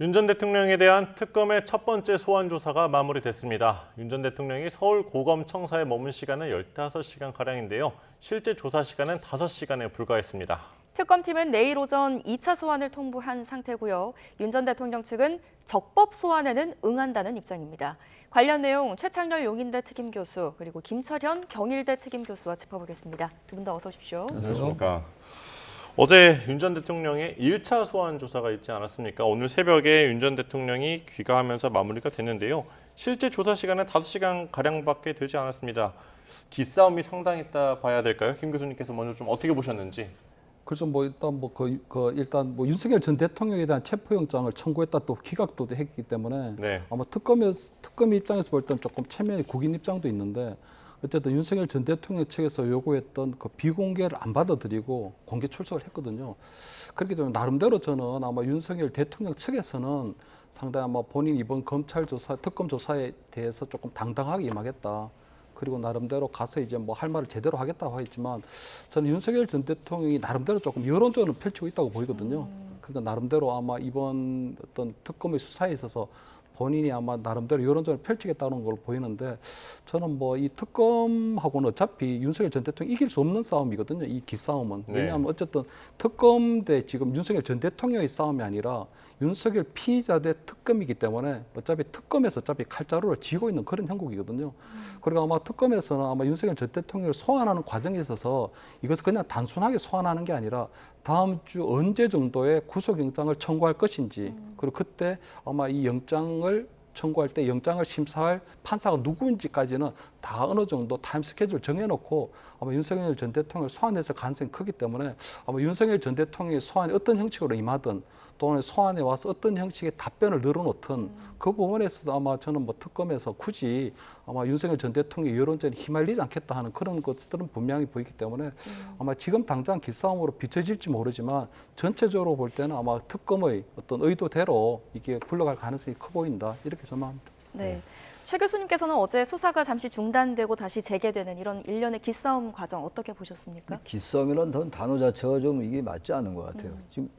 윤 전 대통령에 대한 특검의 첫 번째 소환 조사가 마무리됐습니다. 윤 전 대통령이 서울 고검청사에 머문 시간은 15시간가량인데요. 실제 조사 시간은 5시간에 불과했습니다. 특검팀은 내일 오전 2차 소환을 통보한 상태고요. 윤 전 대통령 측은 적법 소환에는 응한다는 입장입니다. 관련 내용 최창렬 용인대 특임교수 그리고 김철현 경일대 특임교수와 짚어보겠습니다. 두 분 다 어서 오십시오. 안녕하십니까. 어제 윤 전 대통령의 1차 소환 조사가 있지 않았습니까? 오늘 새벽에 윤 전 대통령이 귀가하면서 마무리가 됐는데요. 실제 조사 시간은 5시간가량밖에 되지 않았습니다. 기싸움이 상당했다 봐야 될까요? 김 교수님께서 먼저 좀 어떻게 보셨는지. 그래서 일단 윤석열 전 대통령에 대한 체포영장을 청구했다 또 기각도 했기 때문에 네. 아마 특검 입장에서 볼 때는 조금 체면이 구긴 입장도 있는데 어쨌든 윤석열 전 대통령 측에서 요구했던 그 비공개를 안 받아들이고 공개 출석을 했거든요. 그렇기 때문에 나름대로 저는 아마 윤석열 대통령 측에서는 상당히 아마 본인 이번 특검 조사에 대해서 조금 당당하게 임하겠다. 그리고 나름대로 가서 이제 뭐 할 말을 제대로 하겠다고 했지만 저는 윤석열 전 대통령이 나름대로 조금 여론전을 펼치고 있다고 보이거든요. 그러니까 나름대로 아마 이번 어떤 특검의 수사에 있어서 본인이 아마 나름대로 여론전을 펼치겠다는 걸 보이는데 저는 뭐 이 특검하고는 어차피 윤석열 전 대통령이 이길 수 없는 싸움이거든요. 이 기싸움은. 왜냐하면 어쨌든 특검 대 지금 윤석열 전 대통령의 싸움이 아니라 윤석열 피의자 대 특검이기 때문에 어차피 특검에서 칼자루를 쥐고 있는 그런 형국이거든요. 그리고 아마 특검에서는 아마 윤석열 전 대통령을 소환하는 과정에 있어서 이것을 그냥 단순하게 소환하는 게 아니라 다음 주 언제 정도에 구속영장을 청구할 것인지 그리고 그때 아마 이 영장을 청구할 때 영장을 심사할 판사가 누구인지까지는 다 어느 정도 타임 스케줄 정해놓고 아마 윤석열 전 대통령을 소환해서 가능성이 크기 때문에 아마 윤석열 전 대통령의 소환이 어떤 형식으로 임하든 또는 소환에 와서 어떤 형식의 답변을 늘어놓든 그 부분에서 아마 저는 뭐 특검에서 굳이 아마 윤석열 전 대통령의 여론전에 휘말리지 않겠다 하는 그런 것들은 분명히 보이기 때문에 아마 지금 당장 기싸움으로 비춰질지 모르지만 전체적으로 볼 때는 아마 특검의 어떤 의도대로 이게 굴러갈 가능성이 커 보인다 이렇게 전망합니다. 네. 최 교수님께서는 어제 수사가 잠시 중단되고 다시 재개되는 이런 일련의 기싸움 과정 어떻게 보셨습니까? 기싸움이라는 단어 자체가 좀 이게 맞지 않은 것 같아요. 지금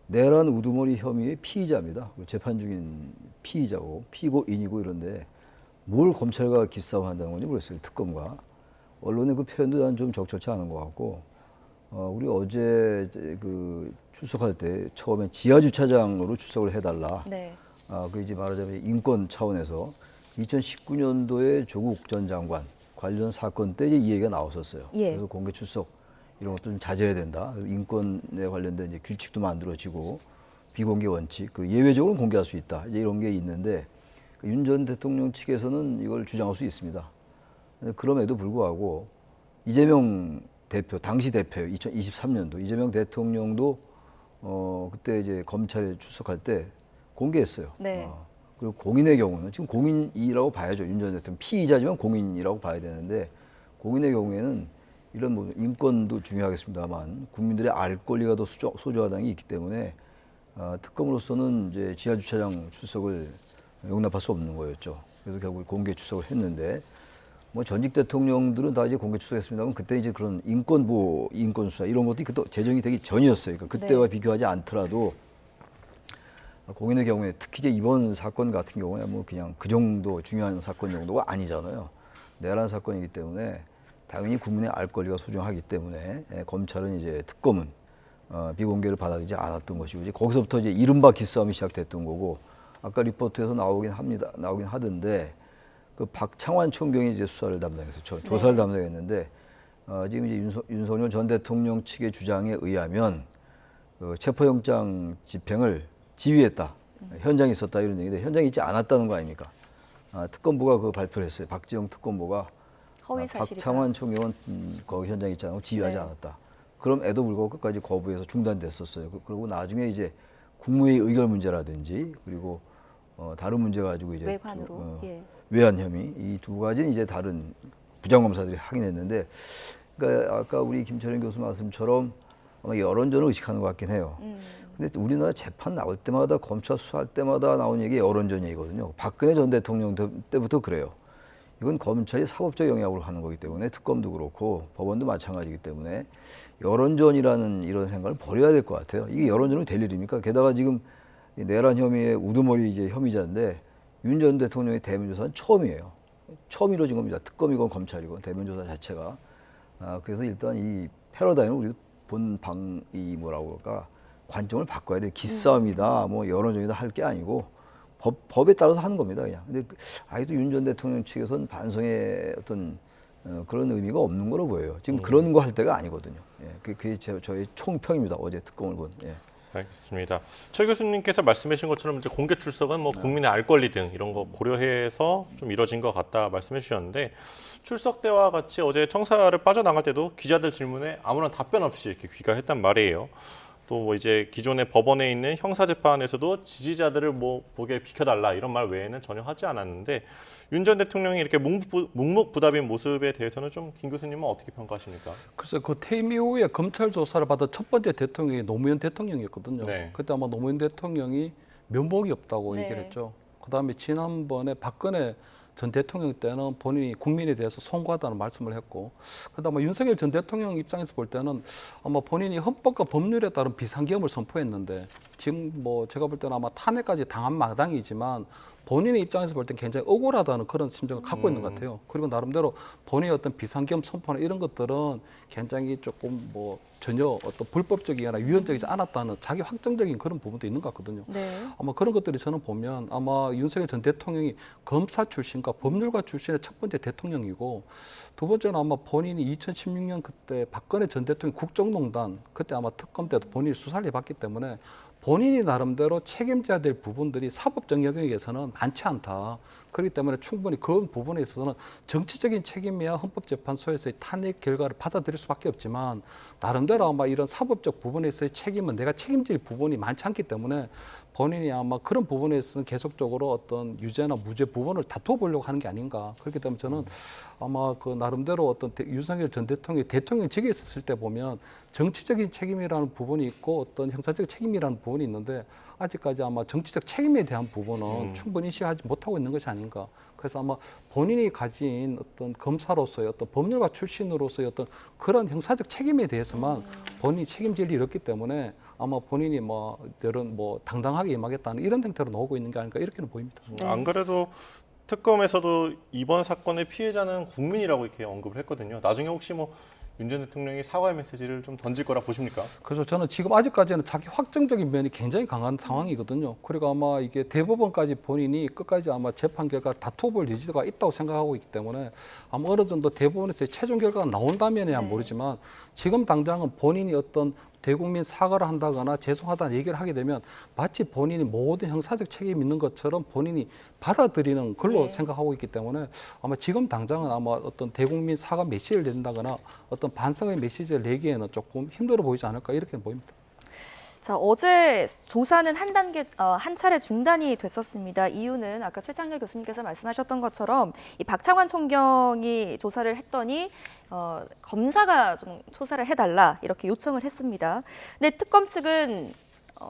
내란 우두머리 혐의의 피의자입니다. 재판 중인 피의자고 피고인이고 이런데 뭘 검찰과 기싸움한다는 건지 모르겠어요. 특검과. 언론의 그 표현도 난 좀 적절치 않은 것 같고 우리 어제 그 출석할 때 처음에 지하주차장으로 출석을 해달라. 네. 그 이제 말하자면 인권 차원에서 2019년도에 조국 전 장관 관련 사건 때 이제 이 얘기가 나왔었어요. 예. 그래서 공개 출석 이런 것도 좀 자제해야 된다. 인권에 관련된 이제 규칙도 만들어지고 비공개 원칙, 그리고 예외적으로 공개할 수 있다. 이제 이런 게 있는데 윤 전 대통령 측에서는 이걸 주장할 수 있습니다. 그럼에도 불구하고 이재명 대표, 당시 대표 2023년도 이재명 대통령도 그때 이제 검찰에 출석할 때 공개했어요. 네. 그리고 공인의 경우는 지금 공인이라고 봐야죠. 윤 전 대통령 피의자지만 공인이라고 봐야 되는데 공인의 경우에는 이런 뭐 인권도 중요하겠습니다만 국민들의 알 권리가 더 소중하다는 게 있기 때문에 특검으로서는 이제 지하주차장 출석을 용납할 수 없는 거였죠. 그래서 결국 공개 출석을 했는데 뭐 전직 대통령들은 다 이제 공개 출석했습니다만 그때 이제 그런 인권보호, 인권수사 이런 것들이 그때 제정이 되기 전이었어요. 그러니까 그때와 비교하지 않더라도 공인의 경우에 특히 이제 이번 사건 같은 경우에 뭐 그냥 그 정도 중요한 사건 정도가 아니잖아요. 내란 사건이기 때문에 당연히 국민의 알 권리가 소중하기 때문에 검찰은 이제 특검은 비공개를 받아들이지 않았던 것이고 이제 거기서부터 이제 이른바 기싸움이 시작됐던 거고 아까 리포트에서 나오긴 하던데 그 박창환 총경이 이제 수사를 담당해서 조사를 담당했는데 지금 이제 윤석열 전 대통령 측의 주장에 의하면 그 체포영장 집행을 지휘했다. 현장에 있었다 이런 얘기인데 현장에 있지 않았다는 거 아닙니까? 특검부가 그 발표를 했어요. 박지영 특검부가 허위 사실이다. 박창환 총경은 거기 현장에 있지 않고 지휘하지 않았다. 그럼에도 불구하고 끝까지 거부해서 중단됐었어요. 그리고 나중에 이제 국무회의 의결 문제라든지 그리고 다른 문제 가지고 이제 외환으로 외환 혐의 이 두 가지는 이제 다른 부장검사들이 확인했는데 그러니까 아까 우리 김철현 교수 말씀처럼 아마 여론전을 의식하는 것 같긴 해요. 근데 우리나라 재판 나올 때마다 검찰 수사할 때마다 나온 얘기 여론전 얘기거든요. 박근혜 전 대통령 때부터 그래요. 이건 검찰이 사법적 영역으로 하는 거기 때문에 특검도 그렇고 법원도 마찬가지이기 때문에 여론전이라는 이런 생각을 버려야 될 것 같아요. 이게 여론전이 될 일입니까? 게다가 지금 이 내란 혐의의 우두머리 이제 혐의자인데 윤 전 대통령의 대면 조사는 처음이에요. 처음 이루어진 겁니다. 특검이건 검찰이건 대면 조사 자체가. 그래서 일단 이 패러다임을 우리 본 이 뭐라고 할까 관점을 바꿔야 돼. 기싸움이다, 뭐 여론전이다 할 게 아니고 법에 따라서 하는 겁니다, 그냥. 근데 아직도 윤 전 대통령 측에서는 반성의 어떤 그런 의미가 없는 거로 보여요. 지금 그런 거 할 때가 아니거든요. 예, 그게 저의 총평입니다. 어제 특검을 본. 예. 알겠습니다. 최 교수님께서 말씀해 주신 것처럼 이제 공개 출석은 뭐 국민의 알 권리 등 이런 거 고려해서 좀 이뤄진 것 같다 말씀해 주셨는데 출석 때와 같이 어제 청사를 빠져나갈 때도 기자들 질문에 아무런 답변 없이 이렇게 귀가했단 말이에요. 또 뭐 이제 기존의 법원에 있는 형사재판에서도 지지자들을 뭐 보게 비켜달라 이런 말 외에는 전혀 하지 않았는데 윤 전 대통령이 이렇게 묵묵부답인 모습에 대해서는 좀 김 교수님은 어떻게 평가하십니까? 그래서 그 퇴임 이후에 검찰 조사를 받은 첫 번째 대통령이 노무현 대통령이었거든요. 네. 그때 아마 노무현 대통령이 면목이 없다고 네. 얘기를 했죠. 그다음에 지난번에 박근혜 전 대통령 때는 본인이 국민에 대해서 송구하다는 말씀을 했고, 그다음에 윤석열 전 대통령 입장에서 볼 때는 아마 본인이 헌법과 법률에 따른 비상계엄을 선포했는데 지금 뭐 제가 볼 때는 아마 탄핵까지 당한 마당이지만 본인의 입장에서 볼 때 굉장히 억울하다는 그런 심정을 갖고 있는 것 같아요. 그리고 나름대로 본인의 어떤 비상계엄 선포나 이런 것들은 굉장히 조금 뭐 전혀 어떤 불법적이거나 위헌적이지 않았다는 자기 확정적인 그런 부분도 있는 것 같거든요. 네. 아마 그런 것들이 저는 보면 아마 윤석열 전 대통령이 검사 출신과 법률가 출신의 첫 번째 대통령이고 두 번째는 아마 본인이 2016년 그때 박근혜 전 대통령 국정농단 그때 아마 특검 때도 본인이 수사를 해봤기 때문에 본인이 나름대로 책임져야 될 부분들이 사법적 영역에서는 많지 않다. 그렇기 때문에 충분히 그 부분에 있어서는 정치적인 책임이야 헌법재판소에서의 탄핵 결과를 받아들일 수밖에 없지만 나름대로 아마 이런 사법적 부분에서의 책임은 내가 책임질 부분이 많지 않기 때문에 본인이 아마 그런 부분에 있어서는 계속적으로 어떤 유죄나 무죄 부분을 다투어 보려고 하는 게 아닌가. 그렇기 때문에 저는 아마 그 나름대로 어떤 윤석열 전 대통령이 대통령직에 있었을 때 보면 정치적인 책임이라는 부분이 있고 어떤 형사적 책임이라는 부분이 있는데 아직까지 아마 정치적 책임에 대한 부분은 충분히 인식하지 못하고 있는 것이 아닌가. 그래서 아마 본인이 가진 어떤 검사로서의 어떤 법률가 출신으로서의 어떤 그런 형사적 책임에 대해서만 본인이 책임질 일이 없기 때문에 아마 본인이 뭐 이런 뭐 당당하게 임하겠다는 이런 형태로 나오고 있는 게 아닐까 이렇게는 보입니다. 네. 안 그래도 특검에서도 이번 사건의 피해자는 국민이라고 이렇게 언급을 했거든요. 나중에 혹시 뭐 윤 전 대통령이 사과의 메시지를 좀 던질 거라 보십니까? 그래서 저는 지금 아직까지는 자기 확정적인 면이 굉장히 강한 상황이거든요. 그리고 아마 이게 대법원까지 본인이 끝까지 아마 재판 결과를 다투어 볼 여지가 있다고 생각하고 있기 때문에 아마 어느 정도 대법원에서의 최종 결과가 나온다면야 네. 모르지만 지금 당장은 본인이 어떤 대국민 사과를 한다거나 죄송하다는 얘기를 하게 되면 마치 본인이 모든 형사적 책임이 있는 것처럼 본인이 받아들이는 걸로 네. 생각하고 있기 때문에 아마 지금 당장은 아마 어떤 대국민 사과 메시지를 낸다거나 어떤 반성의 메시지를 내기에는 조금 힘들어 보이지 않을까 이렇게 보입니다. 자, 어제 조사는 한 차례 중단이 됐었습니다. 이유는 아까 최창렬 교수님께서 말씀하셨던 것처럼 이 박창환 총경이 조사를 했더니 검사가 좀 조사를 해달라 이렇게 요청을 했습니다. 근데 특검 측은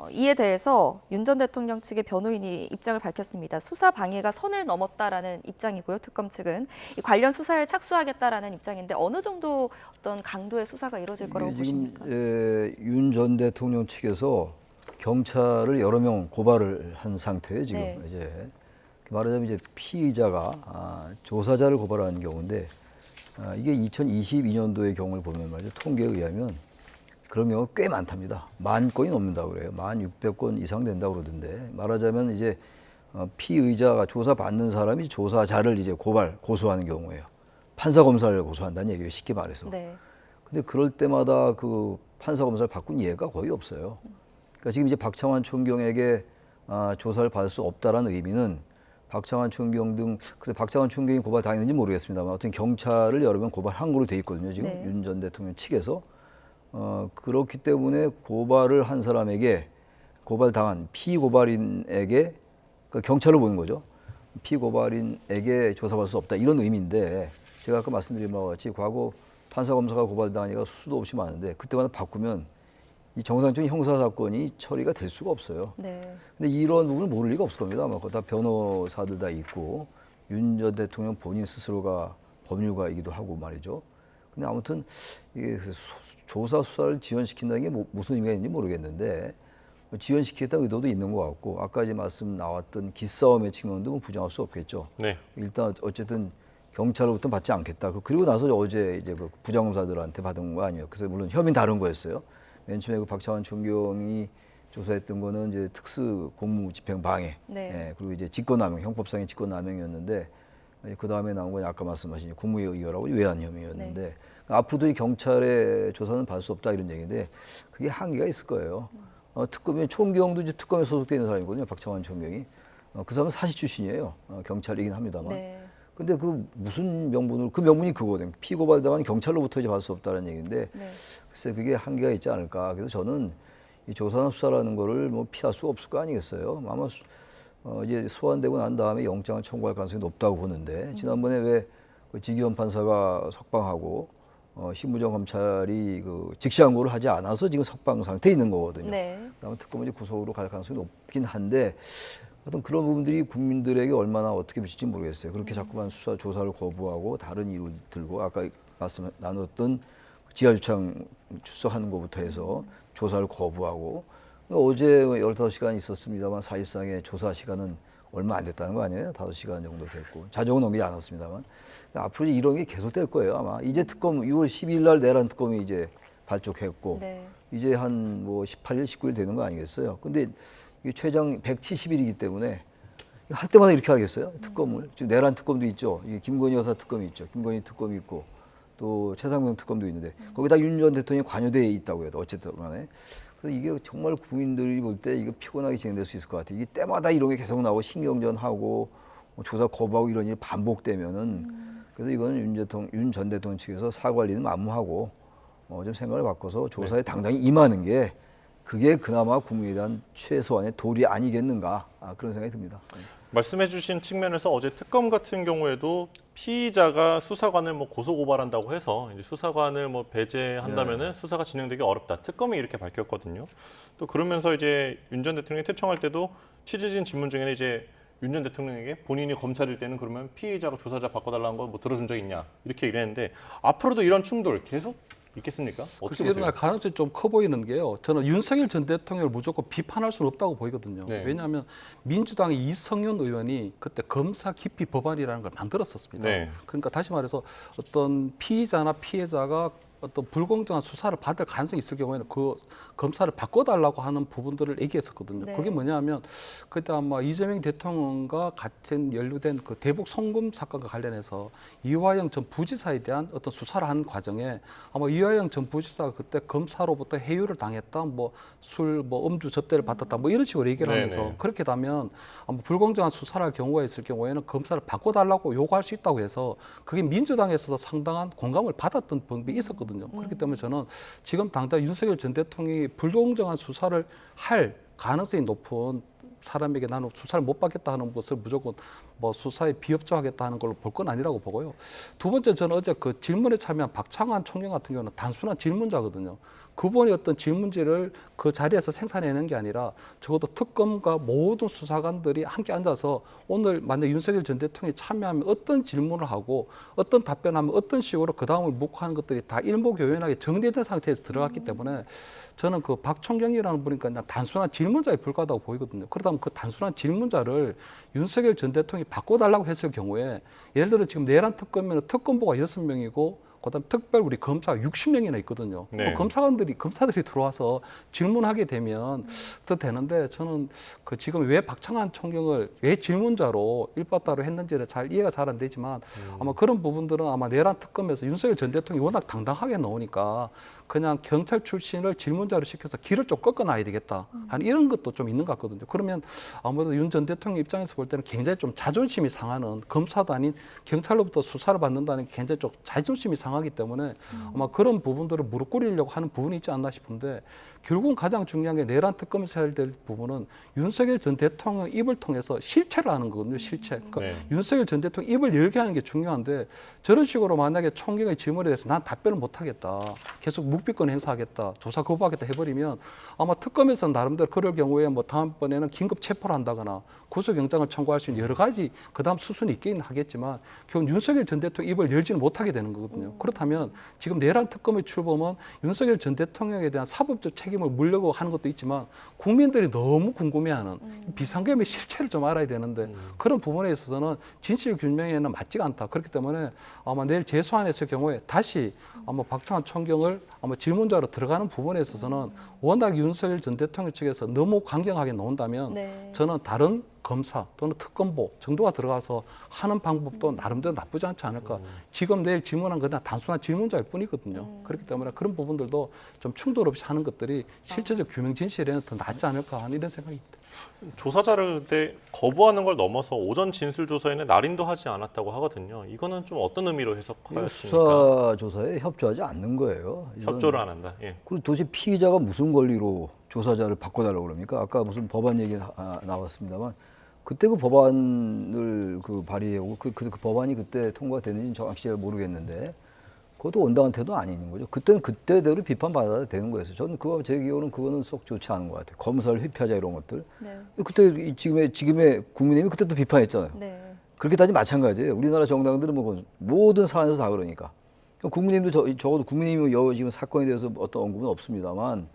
이에 대해서 윤 전 대통령 측의 변호인이 입장을 밝혔습니다. 수사 방해가 선을 넘었다라는 입장이고요. 특검 측은 이 관련 수사에 착수하겠다라는 입장인데 어느 정도 어떤 강도의 수사가 이루어질 거라고 보십니까? 윤 전 대통령 측에서 경찰을 여러 명 고발을 한 상태예요. 지금 네. 이제 말하자면 이제 피의자가 조사자를 고발하는 경우인데 이게 2022년도의 경우를 보면 말이죠. 통계에 의하면 그런 경우가 꽤 많답니다. 10,000건이 넘는다고 그래요. 1,600건 이상 된다고 그러던데 말하자면 이제 피의자가 조사받는 사람이 조사자를 이제 고소하는 경우예요. 판사 검사를 고소한다는 얘기예요. 쉽게 말해서. 네. 근데 그럴 때마다 그 판사 검사를 바꾼 예가 거의 없어요. 그러니까 지금 이제 박창환 총경에게 조사를 받을 수 없다라는 의미는 박창환 총경 등 그래서 박창환 총경이 고발 당했는지 모르겠습니다만 어떤 경찰을 여러 명 고발한 걸로 돼 있거든요. 지금 네. 윤 전 대통령 측에서. 그렇기 때문에 고발을 한 사람에게 고발당한 피고발인에게 그 경찰로 보는 거죠. 피고발인에게 조사받을 수 없다 이런 의미인데 제가 아까 말씀드린 바와 같이 과거 판사 검사가 고발당한 얘가 수도 없이 많은데 그때마다 바꾸면 이 정상적인 형사 사건이 처리가 될 수가 없어요. 네. 근데 이런 부분을 모를 리가 없을 겁니다. 아마 다 변호사들 다 있고 윤 전 대통령 본인 스스로가 법률가이기도 하고 말이죠. 근데 아무튼 이게 조사 수사를 지연시킨다는 게 무슨 의미가 있는지 모르겠는데 지연시키겠다는 의도도 있는 것 같고 아까 이제 말씀 나왔던 기싸움의 측면도 뭐 부정할 수 없겠죠. 네. 일단 어쨌든 경찰로부터 받지 않겠다. 그리고 나서 어제 이제 그 부장검사들한테 받은 거 아니에요. 그래서 물론 혐의는 다른 거였어요. 맨 처음에 그 박창환 총경이 조사했던 거는 이제 특수 공무집행 방해, 네. 예, 그리고 이제 직권남용, 형법상의 직권남용이었는데 그 다음에 나온 건 아까 말씀하신 국무의 의결하고 외환 혐의였는데 네. 앞으로도 이 경찰의 조사는 받을 수 없다 이런 얘기인데 그게 한계가 있을 거예요. 특검이 총경도 이제 특검에 소속돼 있는 사람이거든요. 박창환 총경이 그 사람은 사시 출신이에요. 경찰이긴 합니다만. 네. 근데 그 무슨 명분으로 그 명분이 그거거든요. 피고발당한 경찰로부터 이제 받을 수 없다는 얘기인데 네. 글쎄 그게 한계가 있지 않을까. 그래서 저는 이 조사나 수사라는 거를 뭐 피할 수가 없을 거 아니겠어요. 아마 이제 소환되고 난 다음에 영장을 청구할 가능성이 높다고 보는데 지난번에 왜 그 지기현 판사가 석방하고 신무정 검찰이 그 직시항고를 하지 않아서 지금 석방 상태에 있는 거거든요. 네. 그다음에 특검은 이제 구속으로 갈 가능성이 높긴 한데 어떤 그런 부분들이 국민들에게 얼마나 어떻게 미칠지 모르겠어요. 그렇게 자꾸만 수사 조사를 거부하고 다른 이유 들고 아까 말씀 나눴던 지하주차장 출석하는 것부터 해서 조사를 거부하고 어제 15시간 있었습니다만 사실상의 조사 시간은 얼마 안 됐다는 거 아니에요? 5시간 정도 됐고 자정은 넘기지 않았습니다만 앞으로 이런 게 계속될 거예요 아마. 이제 특검 6월 12일 날 내란 특검이 이제 발족했고 네. 이제 한 뭐 18일 19일 되는 거 아니겠어요? 근데 이게 최장 170일이기 때문에 할 때마다 이렇게 하겠어요? 특검을. 지금 내란 특검도 있죠. 김건희 여사 특검이 있죠. 김건희 특검이 있고 또 최상병 특검도 있는데 거기다 윤 전 대통령이 관여되어 있다고 해도 어쨌든 간에. 그래서 이게 정말 국민들이 볼 때 이거 피곤하게 진행될 수 있을 것 같아요. 이게 때마다 이런 게 계속 나오고 신경전하고 뭐 조사 거부하고 이런 일이 반복되면은 그래서 이거는 윤 전 대통령 측에서 사과할 일은 만무하고 좀 생각을 바꿔서 조사에 당당히 임하는 게 그게 그나마 국민에 대한 최소한의 도리 아니겠는가 그런 생각이 듭니다. 말씀해주신 측면에서 어제 특검 같은 경우에도 피의자가 수사관을 뭐 고소 고발한다고 해서 이제 수사관을 뭐 배제한다면은 수사가 진행되기 어렵다. 특검이 이렇게 밝혔거든요. 또 그러면서 이제 윤 전 대통령이 퇴청할 때도 취재진 질문 중에는 이제 윤 전 대통령에게 본인이 검찰일 때는 그러면 피의자가 조사자 바꿔달라는 거 뭐 들어준 적 있냐 이렇게 얘기했는데 앞으로도 이런 충돌 계속 있겠습니까? 어떻게 보세요? 일어날 가능성이 좀 커 보이는 게요. 저는 윤석열 전 대통령을 무조건 비판할 수는 없다고 보이거든요. 네. 왜냐하면 민주당의 이성윤 의원이 그때 검사 기피 법안이라는 걸 만들었었습니다. 네. 그러니까 다시 말해서 어떤 피의자나 피해자가 어떤 불공정한 수사를 받을 가능성이 있을 경우에는 그 검사를 바꿔달라고 하는 부분들을 얘기했었거든요. 네. 그게 뭐냐면 그때 아마 이재명 대통령과 같은 연루된 그 대북 송금 사건과 관련해서 이화영 전 부지사에 대한 어떤 수사를 하는 과정에 아마 이화영 전 부지사가 그때 검사로부터 해유를 당했다, 뭐 술, 뭐 음주 접대를 받았다, 뭐 이런 식으로 얘기를 하면서 네네. 그렇게 되면 아마 불공정한 수사를 할 경우가 있을 경우에는 검사를 바꿔달라고 요구할 수 있다고 해서 그게 민주당에서도 상당한 공감을 받았던 부분이 있었거든요. 그렇기 때문에 저는 지금 당장 윤석열 전 대통령이 불공정한 수사를 할 가능성이 높은 사람에게 나는 수사를 못 받겠다 하는 것을 무조건 뭐 수사에 비협조하겠다 하는 걸로 볼 건 아니라고 보고요. 두 번째, 저는 어제 그 질문에 참여한 박창환 총경 같은 경우는 단순한 질문자거든요. 그분이 어떤 질문지를 그 자리에서 생산해내는 게 아니라 적어도 특검과 모든 수사관들이 함께 앉아서 오늘 만약 윤석열 전 대통령이 참여하면 어떤 질문을 하고 어떤 답변하면 어떤 식으로 그 다음을 묻고 하는 것들이 다 일목요연하게 정리된 상태에서 들어갔기 때문에 저는 그 박총경이라는 분이 그냥 단순한 질문자에 불과하다고 보이거든요. 그렇다면 그 단순한 질문자를 윤석열 전 대통령이 바꿔달라고 했을 경우에 예를 들어 지금 내란 특검이면 특검보가 6명이고 그다음 특별 우리 검사가 60명이나 있거든요. 네. 검사들이 들어와서 질문하게 되면 더 되는데 저는 그 지금 왜 박창환 총경을 왜 질문자로 일바따로 했는지를 잘 이해가 잘 안 되지만 아마 그런 부분들은 아마 내란 특검에서 윤석열 전 대통령이 워낙 당당하게 나오니까 그냥 경찰 출신을 질문자로 시켜서 길을 좀 꺾어놔야 되겠다 하는 이런 것도 좀 있는 것 같거든요. 그러면 아무래도 윤 전 대통령 입장에서 볼 때는 굉장히 좀 자존심이 상하는 검사도 아닌 경찰로부터 수사를 받는다는 게 굉장히 좀 자존심이 상하기 때문에 아마 그런 부분들을 무릎 꿇으려고 하는 부분이 있지 않나 싶은데 결국은 가장 중요한 게 내란 특검에서 해야 될 부분은 윤석열 전 대통령 입을 통해서 실체를 하는 거거든요. 실체. 그러니까 네. 윤석열 전 대통령 입을 열게 하는 게 중요한데 저런 식으로 만약에 총경의 질문에 대해서 난 답변을 못 하겠다. 계속 묵비권 행사하겠다, 조사 거부하겠다 해버리면 아마 특검에서 나름대로 그럴 경우에 뭐 다음번에는 긴급 체포를 한다거나 구속영장을 청구할 수 있는 여러 가지 그다음 수순이 있긴 하겠지만 결국 윤석열 전 대통령 입을 열지는 못하게 되는 거거든요. 그렇다면 지금 내란 특검의 출범은 윤석열 전 대통령에 대한 사법적 책임을 물려고 하는 것도 있지만 국민들이 너무 궁금해하는 비상계엄의 실체를 좀 알아야 되는데 그런 부분에 있어서는 진실 규명에는 맞지가 않다. 그렇기 때문에 아마 내일 재소환했을 경우에 다시 아마 박창환 총경을 아마 질문자로 들어가는 부분에 있어서는 워낙 윤석열 전 대통령 측에서 너무 강경하게 나온다면 네. 저는 다른 검사 또는 특검보 정도가 들어가서 하는 방법도 나름대로 나쁘지 않지 않을까. 지금 내일 질문한 건 그냥 단순한 질문자일 뿐이거든요. 그렇기 때문에 그런 부분들도 좀 충돌 없이 하는 것들이 실제적 규명 진실에는 더 낫지 않을까 하는 이런 생각입니다. 조사자를 그때 거부하는 걸 넘어서 오전 진술 조사에는 날인도 하지 않았다고 하거든요. 이거는 좀 어떤 의미로 해석하십니까? 수사 조사에 협조하지 않는 거예요. 이건 협조를 안 한다. 예. 그리고 도대체 피의자가 무슨 권리로 조사자를 바꿔달라고 그럽니까? 아까 무슨 법안 얘기 나왔습니다만 그때 그 법안을 그 발의하고 그 법안이 그때 통과됐는지 정확히 잘 모르겠는데 그것도 온당한 태도 아닌 거죠. 그때는 그때대로 비판받아야 되는 거였어요. 저는 제 기억으로는 그거는 쏙 좋지 않은 것 같아요. 검사를 회피하자 이런 것들. 네. 그때 지금의 국민의힘이 그때도 비판했잖아요. 네. 그렇게 따지면 마찬가지예요. 우리나라 정당들은 뭐 모든 사안에서 다 그러니까. 국민의힘도 적어도 국민의힘 지금 사건에 대해서 어떤 언급은 없습니다만,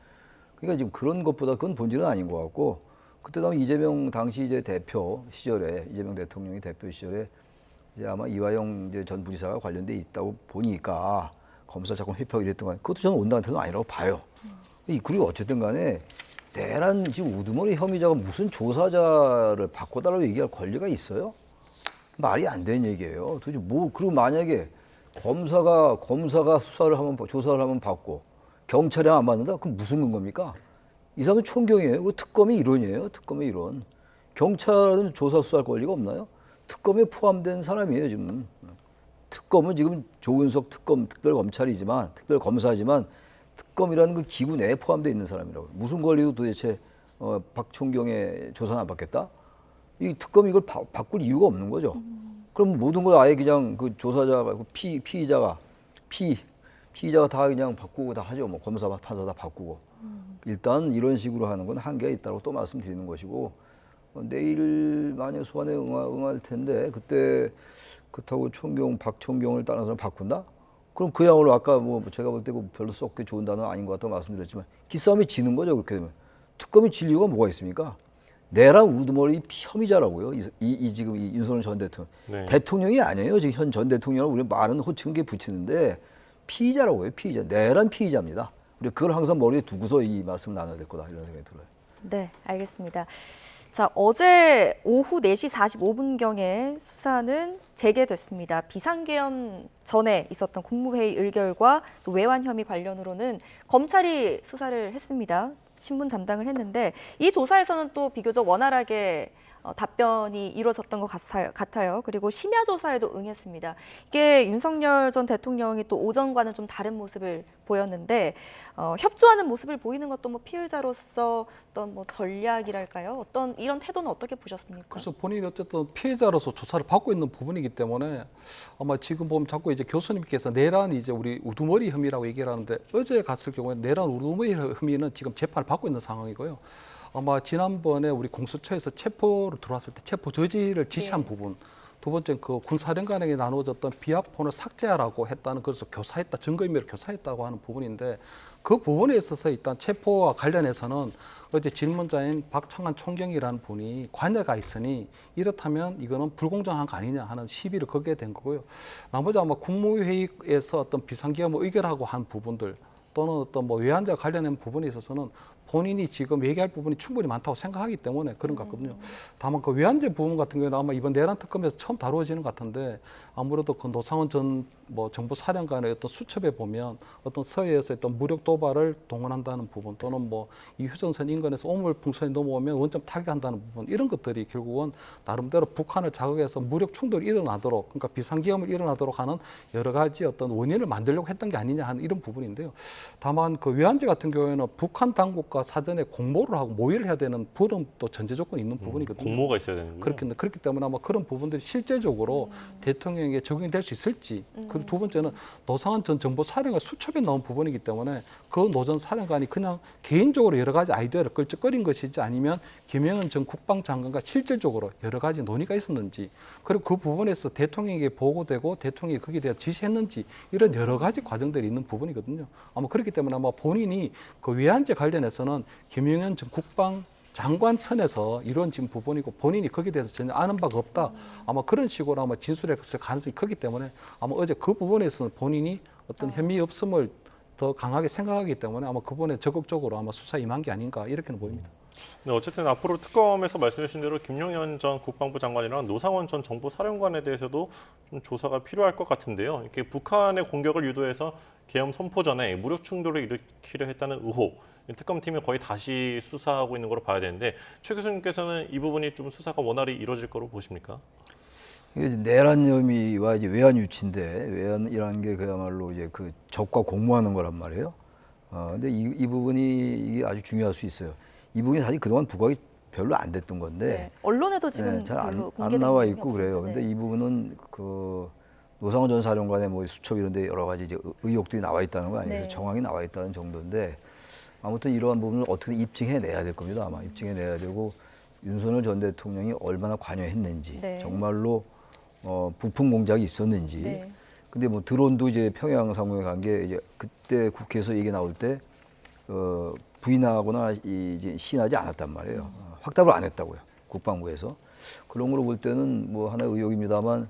그러니까 지금 그런 것보다 그건 본질은 아닌 것 같고, 그때 이재명 당시 이제 대표 시절에 이재명 대통령이 대표 시절에 이제 아마 이화영 이제 전 부지사가 관련돼 있다고 보니까 검사 자꾸 회피하고 이랬던 거 그것도 저는 온당한 태도는 아니라고 봐요. 그리고 어쨌든 간에 내란 지금 우두머리 혐의자가 무슨 조사자를 바꿔달라고 얘기할 권리가 있어요? 말이 안 되는 얘기예요. 도대체 그리고 만약에 검사가 조사를 하면 받고 경찰이 안 받는다? 그럼 무슨 근거입니까? 이 사람은 총경이에요. 그 특검의 일원이에요. 특검의 일원. 경찰은 조사 수사할 권리가 없나요? 특검에 포함된 사람이에요, 지금. 특검은 지금 조은석 특별검사지만 특검이라는 그 기구 내에 포함되어 있는 사람이라고요. 무슨 권리로 도대체 박 총경의 조사는 안 받겠다? 이 특검이 이걸 바꿀 이유가 없는 거죠. 그럼 모든 걸 아예 그냥 그 조사자가 피의자가 다 그냥 바꾸고 다 하죠. 뭐 검사, 판사 다 바꾸고. 일단 이런 식으로 하는 건 한계가 있다고 또 말씀드리는 것이고, 내일 만약 소환에 응할 텐데 그때 그렇다고 박 총경을 다른 사람 바꾼다? 그럼 그야말로 아까 뭐 제가 볼 때 별로 썩 좋은 단어 아닌 것 같다고 말씀드렸지만 기싸움이 지는 거죠. 그렇게 되면 특검이 질 이유가 뭐가 있습니까? 내란 우두머리 혐의자라고요. 지금 이 윤석열 전 대통령. 네. 대통령이 아니에요. 지금 현 전 대통령을 우리 많은 호칭에 붙이는데 피의자라고요. 피의자. 내란 피의자입니다. 우리 그걸 항상 머리에 두고서 이 말씀 나눠야 될 거다 이런 생각이 들어요. 네, 알겠습니다. 자, 어제 오후 4시 45분경에 수사는 재개됐습니다. 비상계엄 전에 있었던 국무회의 의결과 또 외환 혐의 관련으로는 검찰이 수사를 했습니다. 신분 담당을 했는데 이 조사에서는 또 비교적 원활하게 답변이 이루어졌던 것 같아요. 그리고 심야 조사에도 응했습니다. 이게 윤석열 전 대통령이 또 오전과는 좀 다른 모습을 보였는데 협조하는 모습을 보이는 것도 뭐 피해자로서 어떤 뭐 전략이랄까요? 이런 태도는 어떻게 보셨습니까? 그래서 본인이 어쨌든 피해자로서 조사를 받고 있는 부분이기 때문에 아마 지금 보면 자꾸 이제 교수님께서 내란 이제 우리 우두머리 혐의라고 얘기를 하는데 어제 갔을 경우에 내란 우두머리 혐의는 지금 재판을 받고 있는 상황이고요. 아마 지난번에 우리 공수처에서 체포로 들어왔을 때 체포 저지를 지시한 부분, 두 번째 그 군사령관에게 나누어졌던 비약폰을 삭제하라고 했다는 그래서 교사했다, 증거 인멸을 교사했다고 하는 부분인데 그 부분에 있어서 일단 체포와 관련해서는 어제 질문자인 박창환 총경이라는 분이 관여가 있으니 이렇다면 이거는 불공정한 거 아니냐 하는 시비를 걸게 된 거고요. 나머지 아마 국무회의에서 어떤 비상계엄을 의결하고 한 부분들 또는 어떤 뭐 외환자 관련된 부분에 있어서는 본인이 지금 얘기할 부분이 충분히 많다고 생각하기 때문에 그런 것 같거든요. 다만 그 외환제 부분 같은 경우는 아마 이번 내란 특검에서 처음 다루어지는 것 같은데 아무래도 그 노상원 전 정부 사령관의 어떤 수첩에 보면 어떤 서해에서 어떤 무력 도발을 동원한다는 부분 또는 뭐 이 휴전선 인근에서 오물풍선이 넘어오면 원점 타격한다는 부분 이런 것들이 결국은 나름대로 북한을 자극해서 무력 충돌이 일어나도록 그러니까 비상계엄을 일어나도록 하는 여러 가지 어떤 원인을 만들려고 했던 게 아니냐 하는 이런 부분인데요. 다만 그 외환제 같은 경우에는 북한 당국과 법무부가 사전에 공모를 하고 모의를 해야 되는 그런 또 전제 조건이 있는 부분이거든요. 공모가 있어야 되는군요. 그렇기 때문에 아마 그런 부분들이 실제적으로 대통령에게 적용이 될 수 있을지. 그리고 두 번째는 노상원 전 정보사령관 수첩에 나온 부분이기 때문에 그 노 전 사령관이 그냥 개인적으로 여러 가지 아이디어를 끌적거린 것이지 아니면 김영은 전 국방장관과 실질적으로 여러 가지 논의가 있었는지 그리고 그 부분에서 대통령에게 보고되고 대통령이 거기에 대해 지시했는지 이런 여러 가지 과정들이 있는 부분이거든요. 아마 그렇기 때문에 아마 본인이 그 외환제 관련해서는 김영현 전 국방 장관 선에서 이루어진 부분이고 본인이 거기에 대해서 전혀 아는 바가 없다. 아마 그런 식으로 아마 진술했을 가능성이 크기 때문에 아마 어제 그 부분에서는 본인이 어떤 혐의 없음을 더 강하게 생각하기 때문에 아마 그 부분에 적극적으로 아마 수사에 임한 게 아닌가 이렇게는 보입니다. 네, 어쨌든 앞으로 특검에서 말씀해 주신 대로 김용현 전 국방부 장관이랑 노상원 전 정보사령관에 대해서도 좀 조사가 필요할 것 같은데요. 이렇게 북한의 공격을 유도해서 계엄 선포 전에 무력 충돌을 일으키려 했다는 의혹, 특검팀이 거의 다시 수사하고 있는 걸로 봐야 되는데 최 교수님께서는 이 부분이 좀 수사가 원활히 이루어질 거로 보십니까? 이게 내란 혐의와 이제 외환 유치인데 외환이라는 게 그야말로 이제 그 적과 공모하는 거란 말이에요. 근데 이 부분이 이게 아주 중요할 수 있어요. 이 부분이 사실 그동안 부각이 별로 안 됐던 건데 네. 언론에도 지금 잘 별로 안 공개된 나와 내용이 있고 없습니다. 그래요. 근데 네. 이 부분은 그 노상원 전 사령관의 뭐 수첩 이런 데 여러 가지 이제 의혹들이 나와 있다는 거 아니에요. 네. 정황이 나와 있다는 정도인데 아무튼 이러한 부분을 어떻게 입증해 내야 될 겁니다. 아마 입증해 내야 되고 윤석열 전 대통령이 얼마나 관여했는지 네. 정말로 부품 공작이 있었는지. 네. 근데 뭐 드론도 이제 평양 상공에 간 게 이제 그때 국회에서 얘기 나올 때 부인하거나 이제 시인하지 않았단 말이에요. 확답을 안 했다고요. 국방부에서. 그런 걸로 볼 때는 뭐 하나의 의혹입니다만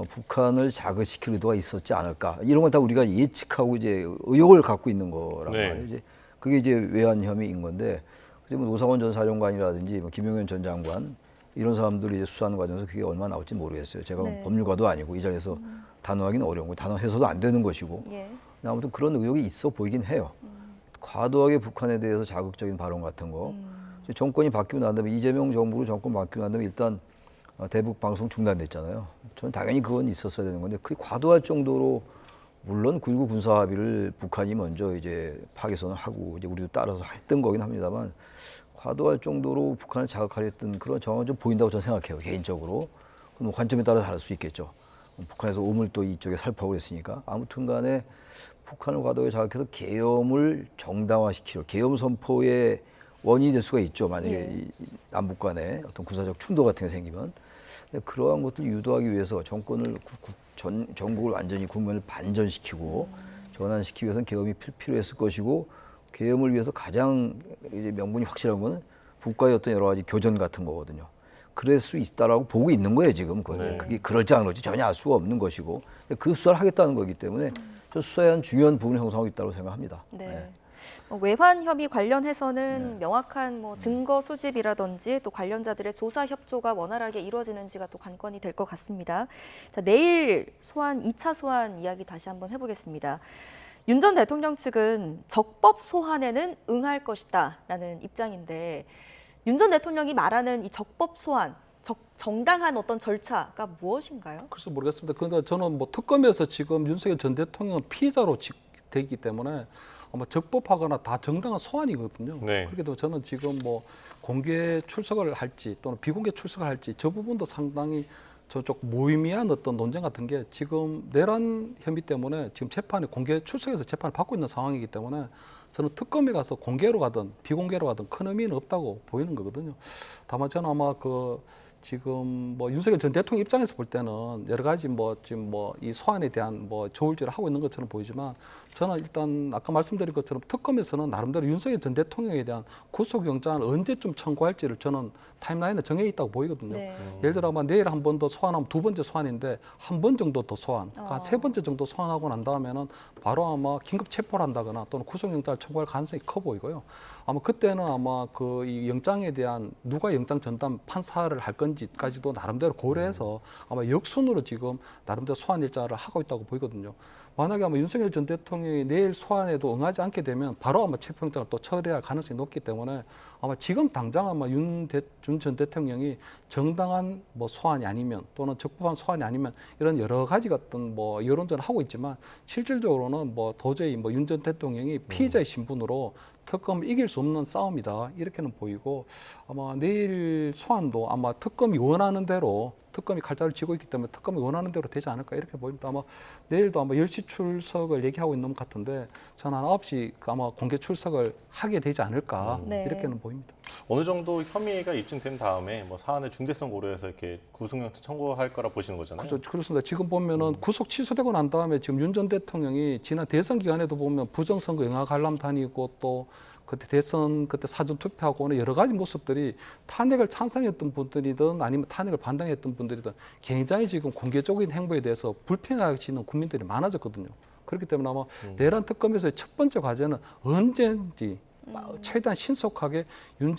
북한을 자극시킬 의도가 있었지 않을까. 이런 건 다 우리가 예측하고 이제 의혹을 갖고 있는 거란 네. 말이에요. 이제 그게 이제 외환 혐의인 건데 그래서 뭐 노상원 전 사령관이라든지 뭐 김용현 전 장관 이런 사람들이 이제 수사하는 과정에서 그게 얼마나 나올지 모르겠어요. 제가 네. 법률가도 아니고 이 자리에서 단호하기는 어려운 거고 단호해서도 안 되는 것이고 예. 아무튼 그런 의혹이 있어 보이긴 해요. 과도하게 북한에 대해서 자극적인 발언 같은 거. 정권이 바뀌고 난 다음에 이재명 정부로 정권 바뀌고 난 다음에 일단 대북 방송 중단됐잖아요. 저는 당연히 그건 있었어야 되는 건데 그게 과도할 정도로 물론 9.19 군사 합의를 북한이 먼저 이제 파기선을 하고 이제 우리도 따라서 했던 거긴 합니다만 과도할 정도로 북한을 자극하려 했던 그런 정황은 좀 보인다고 저는 생각해요. 개인적으로. 뭐 관점에 따라 다를 수 있겠죠. 북한에서 오물 또 이쪽에 살포하고 그랬으니까 아무튼 간에 북한을 과도하게 자극해서 계엄을 정당화시키려 계엄 선포의 원인이 될 수가 있죠. 만약에 예. 이 남북 간에 어떤 군사적 충돌 같은 게 생기면. 근데 그러한 것들을 유도하기 위해서 정권을 전국을 완전히 국면을 반전시키고 전환시키기 위해서는 계엄이 필요했을 것이고 계엄을 위해서 가장 이제 명분이 확실한 거는 북과의 어떤 여러 가지 교전 같은 거거든요. 그럴 수 있다라고 보고 있는 거예요 지금. 네. 그게 그럴지 안 그럴지 전혀 알 수가 없는 것이고 그 수사를 하겠다는 거기 때문에 저 수사에 한 중요한 부분을 형성하고 있다고 생각합니다. 네. 외환 혐의 관련해서는 명확한 뭐 증거 수집이라든지 또 관련자들의 조사 협조가 원활하게 이루어지는지가 또 관건이 될 것 같습니다. 자, 내일 소환 2차 소환 이야기 다시 한번 해보겠습니다. 윤 전 대통령 측은 적법 소환에는 응할 것이다라는 입장인데 윤 전 대통령이 말하는 이 적법 소환, 정당한 어떤 절차가 무엇인가요? 글쎄 모르겠습니다. 그런데 저는 뭐 특검에서 지금 윤석열 전 대통령은 피의자로 되기 때문에 아마 적법하거나 다 정당한 소환이거든요. 네. 그렇게 되면 저는 지금 뭐 공개 출석을 할지 또는 비공개 출석을 할지 저 부분도 상당히 저 조금 무의미한 어떤 논쟁 같은 게 지금 내란 혐의 때문에 지금 재판에 공개 출석해서 재판을 받고 있는 상황이기 때문에 저는 특검에 가서 공개로 가든 비공개로 가든 큰 의미는 없다고 보이는 거거든요. 다만 저는 아마 그 지금 뭐 윤석열 전 대통령 입장에서 볼 때는 여러 가지 뭐 지금 뭐 이 소환에 대한 뭐 저울질을 하고 있는 것처럼 보이지만 저는 일단 아까 말씀드린 것처럼 특검에서는 나름대로 윤석열 전 대통령에 대한 구속영장을 언제쯤 청구할지를 저는 타임라인에 정해 있다고 보이거든요. 네. 예를 들어 아마 내일 한 번 더 소환하면 두 번째 소환인데 한 번 정도 더 소환, 그러니까 한 세 번째 정도 소환하고 난 다음에는 바로 아마 긴급 체포를 한다거나 또는 구속영장을 청구할 가능성이 커 보이고요. 아마 그때는 아마 그 이 영장에 대한 누가 영장 전담 판사를 할 건지까지도 나름대로 고려해서 아마 역순으로 지금 나름대로 소환 일자를 하고 있다고 보이거든요. 만약에 아마 윤석열 전 대통령이 내일 소환에도 응하지 않게 되면 바로 아마 체포영장을 또 처리할 가능성이 높기 때문에 아마 지금 당장 아마 윤 전 대통령이 정당한 뭐 소환이 아니면 또는 적법한 소환이 아니면 이런 여러 가지 어떤 뭐 여론전을 하고 있지만 실질적으로는 뭐 도저히 뭐 윤 전 대통령이 피해자의 신분으로 특검을 이길 수 없는 싸움이다 이렇게는 보이고 아마 내일 소환도 아마 특검이 원하는 대로 특검이 칼자를 쥐고 있기 때문에 특검이 원하는 대로 되지 않을까 이렇게 보입니다. 아마 내일도 아마 10시 출석을 얘기하고 있는 것 같은데 저는 9시 아마 공개 출석을 하게 되지 않을까 네. 이렇게는 보입니다. 어느 정도 혐의가 입증된 다음에 뭐 사안의 중대성 고려해서 이렇게 구속영장 청구할 거라 보시는 거잖아요. 그렇죠. 그렇습니다. 지금 보면은 구속 취소되고 난 다음에 지금 윤 전 대통령이 지난 대선 기간에도 보면 부정선거 영화 관람 다니고 또 그때 대선 그때 사전 투표하고는 여러 가지 모습들이 탄핵을 찬성했던 분들이든 아니면 탄핵을 반대했던 분들이든 굉장히 지금 공개적인 행보에 대해서 불편해하시는 국민들이 많아졌거든요. 그렇기 때문에 아마 내란 특검에서의 첫 번째 과제는 언제인지 최대한 신속하게 윤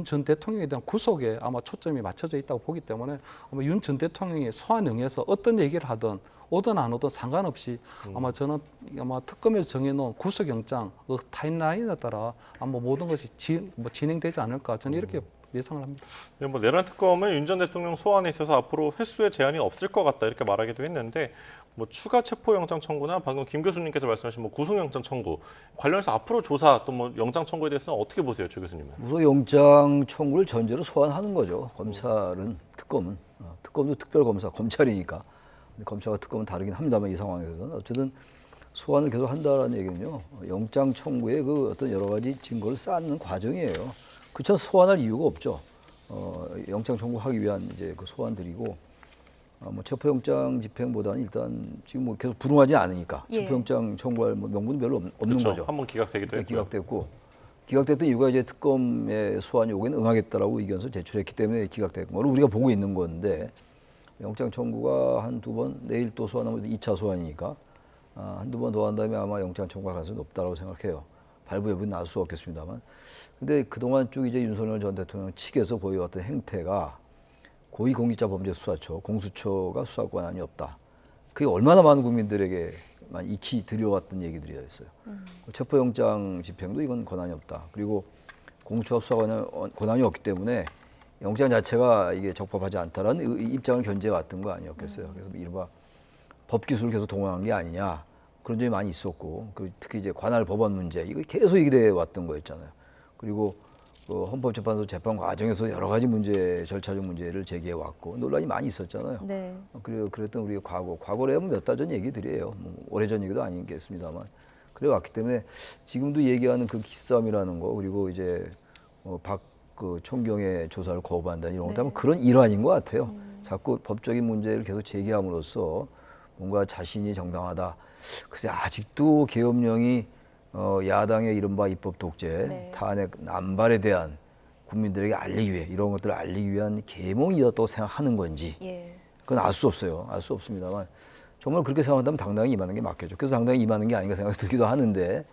전 대통령에 대한 구속에 아마 초점이 맞춰져 있다고 보기 때문에 아마 윤 전 대통령이 소환영에서 어떤 얘기를 하든 오든 안 오든 상관없이 아마 저는 아마 특검에서 정해놓은 구속영장 그 타임라인에 따라 아마 모든 것이 진행되지 않을까 저는 이렇게 예상을 합니다. 네, 뭐 내란 특검은 윤 전 대통령 소환에 있어서 앞으로 횟수의 제한이 없을 것 같다 이렇게 말하기도 했는데 뭐 추가 체포영장 청구나 방금 김 교수님께서 말씀하신 뭐 구속영장 청구 관련해서 앞으로 조사 또 뭐 영장 청구에 대해서는 어떻게 보세요, 최 교수님은? 우선 영장 청구를 전제로 소환하는 거죠. 검찰은 특검은 특검도 특별검사 검찰이니까 근데 검찰과 특검은 다르긴 합니다만 이 상황에서는 어쨌든 소환을 계속 한다는 얘기는요. 영장 청구에 그 어떤 여러 가지 증거를 쌓는 과정이에요. 그렇죠. 소환할 이유가 없죠. 영장 청구하기 위한 이제 그 소환들이고 뭐 체포영장 집행보다는 일단 지금 뭐 계속 불응하지 않으니까 예. 체포영장 청구할 뭐 명분은 별로 없는 그렇죠. 거죠. 한번 기각되기도 했고요. 기각됐던 이유가 이제 특검의 소환 요구에는 응하겠다라고 의견서 제출했기 때문에 기각된 거를 우리가 보고 있는 건데 영장 청구가 한두 번 내일 또 소환하면 2차 소환이니까 한두 번 더 한 다음에 아마 영장 청구할 가능성이 높다고 생각해요. 발부 여부는 알 수 없겠습니다만. 근데 그동안 쭉 이제 윤석열 전 대통령 측에서 보여왔던 행태가 고위공직자범죄수사처, 공수처가 수사 권한이 없다. 그게 얼마나 많은 국민들에게만 익히 들여왔던 얘기들이었어요. 체포영장 집행도 이건 권한이 없다. 그리고 공수처가 수사 권한이 없기 때문에 영장 자체가 이게 적법하지 않다라는 입장을 견제해왔던 거 아니었겠어요. 그래서 이른바 법기술을 계속 동원한 게 아니냐. 그런 점이 많이 있었고, 특히 이제 관할 법원 문제, 이거 계속 얘기돼 왔던 거였잖아요. 그리고 그 헌법재판소 재판 과정에서 여러 가지 문제, 절차적 문제를 제기해 왔고 논란이 많이 있었잖아요. 네. 그리고 그랬던 우리의 과거로 하면 몇 달 전 얘기들이에요. 뭐 오래전 얘기도 아니겠습니다만 그래 왔기 때문에 지금도 얘기하는 그 기싸움이라는 거 그리고 이제 그 총경의 조사를 거부한다는 이런 것도 아마 그런 일환인 것 같아요. 자꾸 법적인 문제를 계속 제기함으로써 뭔가 자신이 정당하다. 글쎄 아직도 계엄령이 야당의 이른바 입법 독재, 탄핵 남발에 대한 국민들에게 알리기 위해 이런 것들을 알리기 위한 계몽이었다고 생각하는 건지 그건 알 수 없어요. 알 수 없습니다만 정말 그렇게 생각한다면 당당히 임하는 게 맞겠죠. 그래서 당당히 임하는 게 아닌가 생각이 들기도 하는데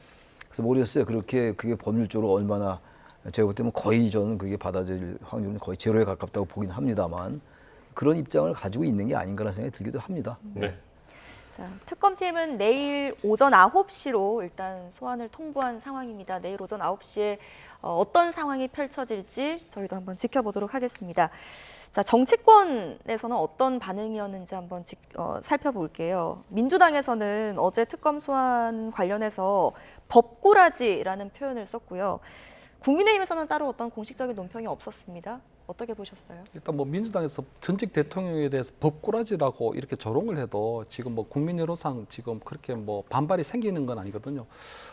그래서 모르겠어요. 그게 법률적으로 얼마나 제가 볼 때는 거의 저는 그게 받아들일 확률은 거의 제로에 가깝다고 보긴 합니다만 그런 입장을 가지고 있는 게 아닌가라는 생각이 들기도 합니다. 네. 자, 특검팀은 내일 오전 9시로 일단 소환을 통보한 상황입니다. 내일 오전 9시에 어떤 상황이 펼쳐질지 저희도 한번 지켜보도록 하겠습니다. 자, 정치권에서는 어떤 반응이었는지 한번 살펴볼게요. 민주당에서는 어제 특검 소환 관련해서 법꾸라지라는 표현을 썼고요. 국민의힘에서는 따로 어떤 공식적인 논평이 없었습니다. 어떻게 보셨어요? 일단 뭐 민주당에서 전직 대통령에 대해서 법꾸라지라고 이렇게 조롱을 해도 지금 뭐 국민 여론상 지금 그렇게 뭐 반발이 생기는 건 아니거든요.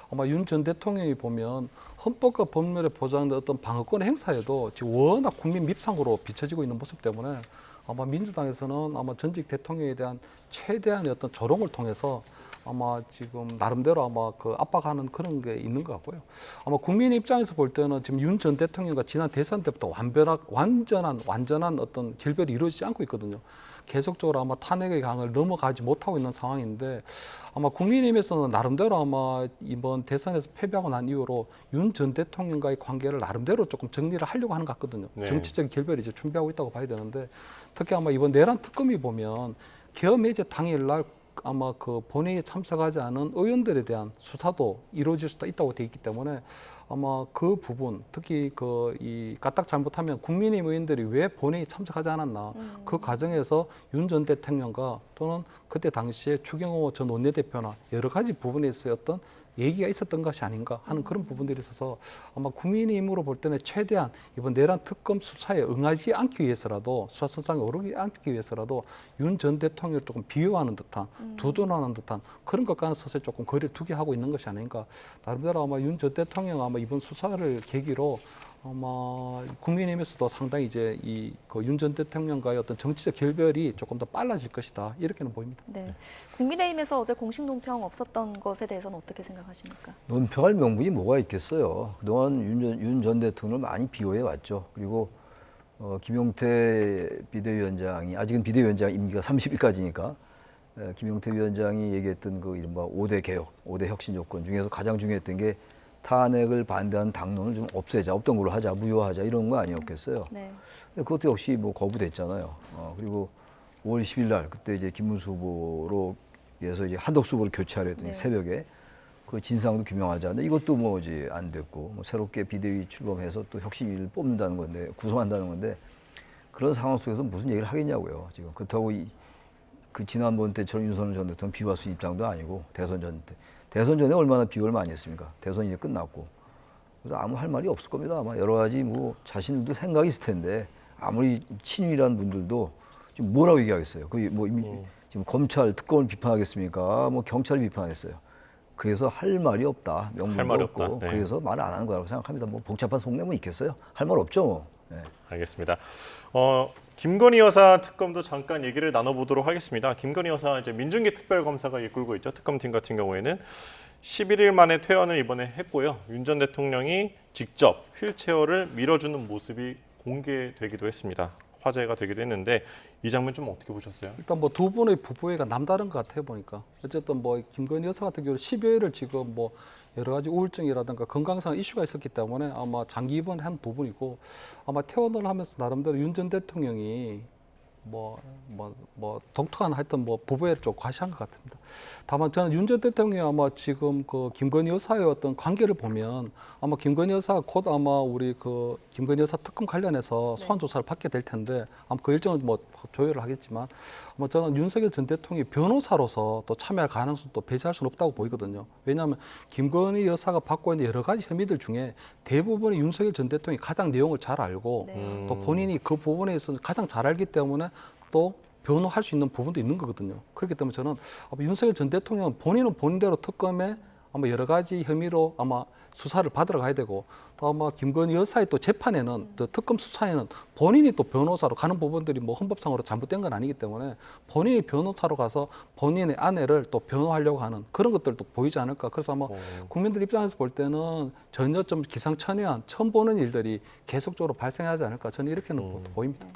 아마 윤 전 대통령이 보면 헌법과 법률에 보장된 어떤 방어권의 행사에도 지금 워낙 국민 밉상으로 비춰지고 있는 모습 때문에 아마 민주당에서는 아마 전직 대통령에 대한 최대한의 어떤 조롱을 통해서 아마 지금 나름대로 아마 그 압박하는 그런 게 있는 것 같고요. 아마 국민의 입장에서 볼 때는 지금 윤 전 대통령과 지난 대선 때부터 완전한 어떤 결별이 이루어지지 않고 있거든요. 계속적으로 아마 탄핵의 강을 넘어가지 못하고 있는 상황인데 아마 국민의힘에서는 나름대로 아마 이번 대선에서 패배하고 난 이후로 윤 전 대통령과의 관계를 나름대로 조금 정리를 하려고 하는 것 같거든요. 네. 정치적인 결별을 이제 준비하고 있다고 봐야 되는데 특히 아마 이번 내란 특검이 보면 계엄 해제 당일날 아마 그 본회의에 참석하지 않은 의원들에 대한 수사도 이루어질 수도 있다고 되어 있기 때문에 아마 그 부분, 특히 그 이 까딱 잘못하면 국민의힘 의원들이 왜 본회의에 참석하지 않았나, 그 과정에서 윤 전 대통령과 또는 그때 당시에 추경호 전 원내대표나 여러 가지 부분에 있어서 어떤 얘기가 있었던 것이 아닌가 하는 그런 부분들이 있어서 아마 국민의힘으로 볼 때는 최대한 이번 내란 특검 수사에 응하지 않기 위해서라도, 수사선상에 오르지 않기 위해서라도 윤 전 대통령을 조금 비호하는 듯한, 두둔하는 듯한 그런 것과는 서서히 조금 거리를 두게 하고 있는 것이 아닌가. 나름대로 아마 윤 전 대통령 아마 이번 수사를 계기로 아마 국민의힘에서도 상당히 이제 이 그 윤 전 대통령과의 어떤 정치적 결별이 조금 더 빨라질 것이다, 이렇게는 보입니다. 네. 국민의힘에서 어제 공식 논평 없었던 것에 대해서는 어떻게 생각하십니까? 논평할 명분이 뭐가 있겠어요. 그동안 윤 전 대통령을 많이 비호해 왔죠. 그리고 김용태 비대위원장이, 아직은 비대위원장 임기가 30일까지니까 김용태 위원장이 얘기했던 그 이른바 5대 개혁, 5대 혁신 조건 중에서 가장 중요했던 게 탄핵을 반대한 당론을 좀 없애자, 없던 걸로 하자, 무효하자, 이런 거 아니었겠어요. 네. 근데 그것도 역시 뭐 거부됐잖아요. 그리고 5월 20일 날 그때 이제 김문수 후보로 해서 이제 한덕수 후보를 교체하려 했더니 네. 새벽에 그 진상도 규명하자. 근데 이것도 뭐 이제 안 됐고, 뭐 새롭게 비대위 출범해서 또 혁신위를 뽑는다는 건데, 구성한다는 건데, 그런 상황 속에서 무슨 얘기를 하겠냐고요. 지금 그렇다고 그 지난번 때처럼 윤석열 전 대통령 비호할 수 입장도 아니고, 대선 전에 얼마나 비호를 많이 했습니까? 대선이 이제 끝났고. 그래서 아무 할 말이 없을 겁니다. 아마 여러 가지 뭐 자신들도 생각이 있을 텐데, 아무리 친윤이라는 분들도 지금 뭐라고 얘기하겠어요? 그 뭐 지금 검찰 특검을 비판하겠습니까? 뭐 경찰을 비판하겠어요. 그래서 할 말이 없다. 할 명분도 말이 없고. 없다. 네. 그래서 말 안 하는 거라고 생각합니다. 뭐 복잡한 속내뭐 있겠어요? 할 말 없죠. 뭐. 네. 알겠습니다. 김건희 여사 특검도 잠깐 얘기를 나눠보도록 하겠습니다. 김건희 여사 이제 민중기 특별검사가 이끌고 있죠. 특검팀 같은 경우에는 11일 만에 퇴원을 이번에 했고요. 윤 전 대통령이 직접 휠체어를 밀어주는 모습이 공개되기도 했습니다. 화제가 되기도 했는데 이 장면 좀 어떻게 보셨어요? 일단 뭐 두 분의 부부애가 남다른 것 같아요, 보니까. 어쨌든 뭐 김건희 여사 같은 경우는 10여일을 지금 뭐 여러 가지 우울증이라든가 건강상 이슈가 있었기 때문에 아마 장기 입원한 부분이고, 아마 퇴원을 하면서 나름대로 윤 전 대통령이 독특한 하여튼 뭐 부부애를 좀 과시한 것 같습니다. 다만 저는 윤 전 대통령이 아마 지금 그 김건희 여사의 어떤 관계를 보면 아마 김건희 여사가 곧 아마 우리 그 김건희 여사 특검 관련해서 소환 조사를 받게 될 텐데 아마 그 일정을 뭐 조율을 하겠지만 아마 저는 윤석열 전 대통령이 변호사로서 또 참여할 가능성도 배제할 수는 없다고 보이거든요. 왜냐하면 김건희 여사가 받고 있는 여러 가지 혐의들 중에 대부분이 윤석열 전 대통령이 가장 내용을 잘 알고 네. 또 본인이 그 부분에 있어서 가장 잘 알기 때문에 또 변호할 수 있는 부분도 있는 거거든요. 그렇기 때문에 저는 아마 윤석열 전 대통령은 본인은 본인대로 특검에 아마 여러 가지 혐의로 아마 수사를 받으러 가야 되고, 또 아마 김건희 여사의 또 재판에는 또 특검 수사에는 본인이 또 변호사로 가는 부분들이 뭐 헌법상으로 잘못된 건 아니기 때문에 본인이 변호사로 가서 본인의 아내를 또 변호하려고 하는 그런 것들도 보이지 않을까. 그래서 아마 국민들 입장에서 볼 때는 전혀 좀 기상천외한 처음 보는 일들이 계속적으로 발생하지 않을까. 저는 이렇게는 보입니다.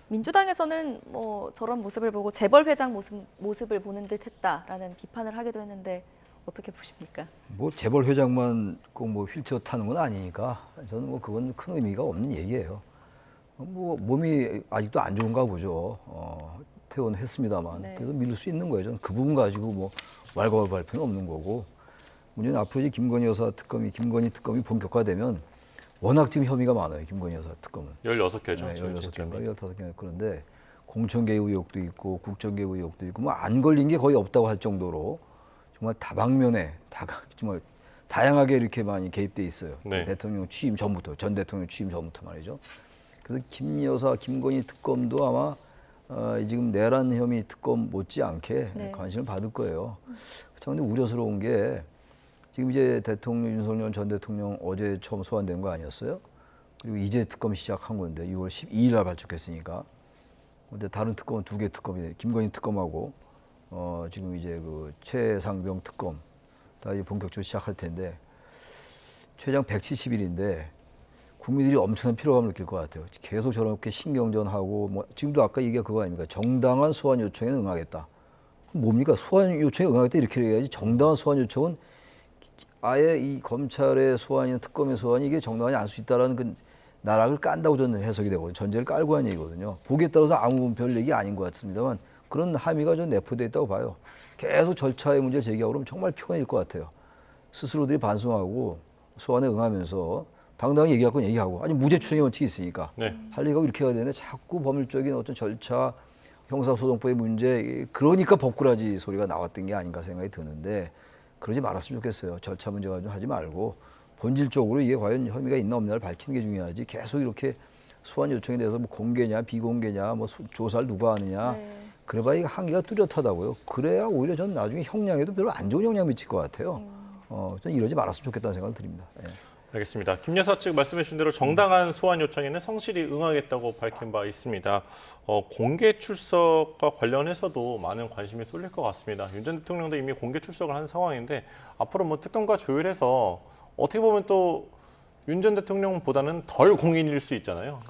민주당에서는 뭐 저런 모습을 보고 재벌 회장 모습을 보는 듯했다라는 비판을 하기도 했는데 어떻게 보십니까? 뭐 재벌 회장만 꼭 뭐 휠체어 타는 건 아니니까 저는 뭐 그건 큰 의미가 없는 얘기예요. 뭐 몸이 아직도 안 좋은가 보죠. 퇴원했습니다만 네. 그래도 믿을 수 있는 거예요. 저는 그 부분 가지고 뭐 왈가왈부할 필요는 없는 거고. 문제는 앞으로 이제 김건희 여사 특검이 본격화되면 워낙 지금 혐의가 많아요. 김건희 여사 특검은. 16개죠. 네, 16개인가 15개. 그런데 공천개 의혹도 있고 국정개 의혹도 있고 뭐 안 걸린 게 거의 없다고 할 정도로 정말 다방면에 정말 다양하게 이렇게 많이 개입돼 있어요. 네. 대통령 취임 전부터, 전 대통령 취임 전부터 말이죠. 그래서 김건희 특검도 아마 지금 내란 혐의 특검 못지않게 네. 관심을 받을 거예요. 그런데 우려스러운 게 지금 이제 윤석열 전 대통령 어제 처음 소환된 거 아니었어요? 그리고 이제 특검 시작한 건데 6월 12일 날 발족했으니까. 근데 다른 특검은 2개 특검이 김건희 특검하고 지금 이제 그 최상병 특검 다 이제 본격적으로 시작할 텐데 최장 170일인데 국민들이 엄청난 피로감을 느낄 것 같아요. 계속 저렇게 신경전하고 뭐 지금도 아까 얘기가 그거 아닙니까? 정당한 소환 요청에 응하겠다. 뭡니까? 소환 요청에 응하겠다 이렇게 얘기해야지. 정당한 소환 요청은 아예 이 검찰의 소환이나 특검의 소환이 이게 정당하지 않을 수 있다라는 그 나락을 깐다고 저는 해석이 되거든요. 전제를 깔고 한 얘기거든요. 보기에 따라서 아무 별 얘기 아닌 것 같습니다만 그런 함의가 좀 내포되어 있다고 봐요. 계속 절차의 문제를 제기하고 그러면 정말 피곤해질 것 같아요. 스스로들이 반성하고 소환에 응하면서 당당히 얘기할 건 얘기하고, 아니 무죄 추정의 원칙이 있으니까 네. 할 얘기가 이렇게 해야 되는데 자꾸 법률적인 어떤 절차, 형사소송법의 문제, 그러니까 법꾸라지 소리가 나왔던 게 아닌가 생각이 드는데 그러지 말았으면 좋겠어요. 절차 문제 가지고 하지 말고 본질적으로 이게 과연 혐의가 있나 없나를 밝히는 게 중요하지, 계속 이렇게 소환 요청에 대해서 뭐 공개냐 비공개냐 뭐 조사를 누가 하느냐 그래봐야 이게 한계가 뚜렷하다고요. 그래야 오히려 전 나중에 형량에도 별로 안 좋은 영향 미칠 것 같아요. 전 이러지 말았으면 좋겠다는 생각을 드립니다. 예. 알겠습니다. 김 여사 측 말씀해 주신 대로 정당한 소환 요청에는 성실히 응하겠다고 밝힌 바 있습니다. 공개 출석과 관련해서도 많은 관심이 쏠릴 것 같습니다. 윤 전 대통령도 이미 공개 출석을 한 상황인데 앞으로 뭐 특검과 조율해서 어떻게 보면 또 윤 전 대통령보다는 덜 공인일 수 있잖아요.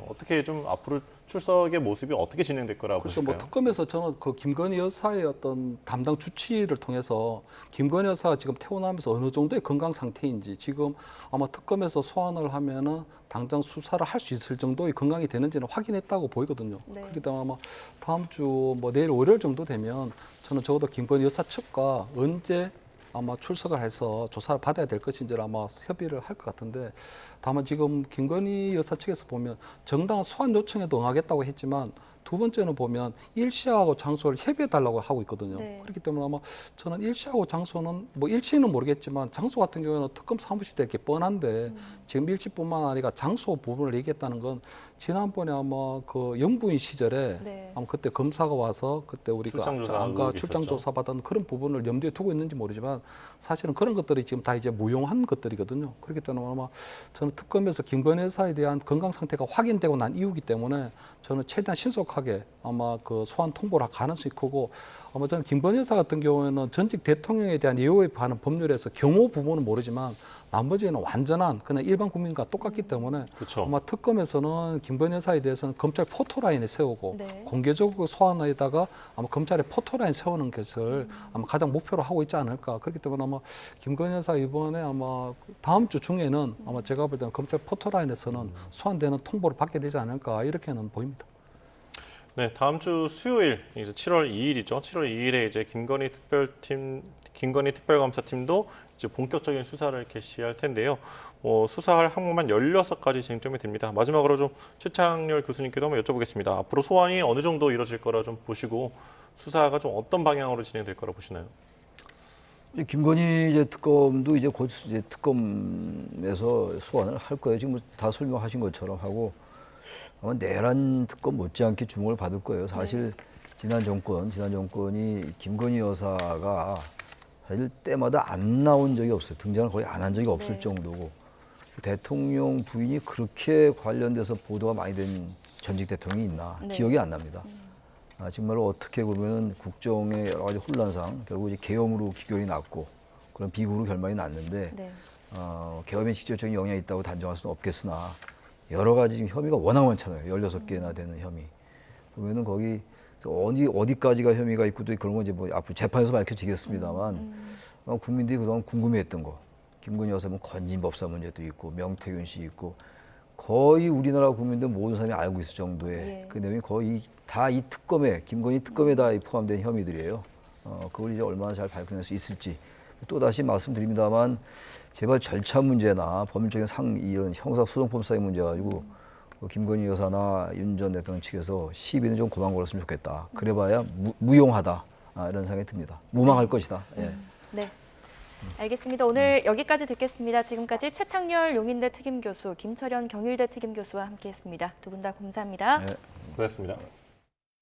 어떻게 좀 앞으로 출석의 모습이 어떻게 진행될 거라고 그래서 보실까요? 뭐 특검에서 저는 그 김건희 여사의 어떤 담당 주치를 통해서 김건희 여사가 지금 태어나면서 어느 정도의 건강 상태인지, 지금 아마 특검에서 소환을 하면은 당장 수사를 할 수 있을 정도의 건강이 되는지는 확인했다고 보이거든요. 네. 그렇기 때문에 아마 다음 주 뭐 내일 월요일 정도 되면 저는 적어도 김건희 여사 측과 언제 아마 출석을 해서 조사를 받아야 될 것인지를 아마 협의를 할 것 같은데, 다만 지금 김건희 여사 측에서 보면 정당한 소환 요청에도 응하겠다고 했지만 두 번째는 보면 일시하고 장소를 협의해달라고 하고 있거든요. 네. 그렇기 때문에 아마 저는 일시하고 장소는 뭐 일시는 모르겠지만 장소 같은 경우에는 특검 사무실 때 이렇게 뻔한데 지금 일시뿐만 아니라 장소 부분을 얘기했다는 건 지난번에 아마 그 영부인 시절에 네. 아마 그때 검사가 와서 그때 우리가 출장조사 안가 의혹이 출장 있었죠. 조사 받은 그런 부분을 염두에 두고 있는지 모르지만 사실은 그런 것들이 지금 다 이제 무용한 것들이거든요. 그렇기 때문에 아마 저는 특검에서 김건희 여사에 대한 건강 상태가 확인되고 난 이후이기 때문에 저는 최대한 신속하게 아마 그 소환 통보를 할 가능성이 크고, 아마 저는 김건희 여사 같은 경우에는 전직 대통령에 대한 예우에 관한 법률에서 경호 부분은 모르지만 나머지는 완전한 그냥 일반 국민과 똑같기 때문에 그렇죠. 아마 특검에서는 김건희 여사에 대해서는 검찰 포토라인에 세우고 네. 공개적으로 소환에다가 아마 검찰의 포토라인 세우는 것을 아마 가장 목표로 하고 있지 않을까. 그렇기 때문에 아마 김건희 여사 이번에 아마 다음 주 중에는 아마 제가 볼 때는 검찰 포토라인에서는 소환되는 통보를 받게 되지 않을까 이렇게는 보입니다. 네, 다음 주 수요일 이제 7월 2일이죠. 7월 2일에 이제 김건희 특별검사팀도 이제 본격적인 수사를 개시할 텐데요. 수사할 항목만 16가지 쟁점이 됩니다. 마지막으로 좀 최창렬 교수님께도 한번 여쭤보겠습니다. 앞으로 소환이 어느 정도 이루어질 거라 좀 보시고 수사가 좀 어떤 방향으로 진행될 거라 보시나요? 김건희 이제 특검도 이제 곧 이제 특검에서 소환을 할 거예요. 지금 다 설명하신 것처럼 하고 아마 내란 특검 못지않게 주목을 받을 거예요. 사실 지난 정권이 김건희 여사가 사실 때마다 안 나온 적이 없어요. 등장을 거의 안 한 적이 없을 네. 정도고, 대통령 부인이 그렇게 관련돼서 보도가 많이 된 전직 대통령이 있나 네. 기억이 안 납니다. 정말로 어떻게 보면 국정의 여러 가지 혼란상 결국 이제 계엄으로 기결이 났고 그런 비극으로 결말이 났는데 네. 계엄에 직접적인 영향이 있다고 단정할 수는 없겠으나 여러 가지 지금 혐의가 워낙 많잖아요. 16개나 되는 혐의. 보면은 거기 어디까지가 혐의가 있고 또 그런 건 이제 뭐 앞으로 재판에서 밝혀지겠습니다만 국민들이 그동안 궁금해했던 거. 김건희 여사 뭐 건진법사 문제도 있고 명태균 씨 있고 거의 우리나라 국민들 모든 사람이 알고 있을 정도의 예. 그 내용이 거의 다 이 특검에 김건희 특검에 다 포함된 혐의들이에요. 그걸 이제 얼마나 잘 밝혀낼 수 있을지 또 다시 말씀드립니다만 제발 절차 문제나 법률적인 이런 형사소송법상의 문제 가지고 김건희 여사나 윤 전 대통령 측에서 시비는 좀 그만 걸었으면 좋겠다. 그래봐야 무용하다 이런 생각이 듭니다. 무망할 것이다. 예. 네. 알겠습니다. 오늘 여기까지 듣겠습니다. 지금까지 최창렬 용인대 특임교수, 김철현 경일대 특임교수와 함께했습니다. 두 분 다 감사합니다. 네. 고맙습니다.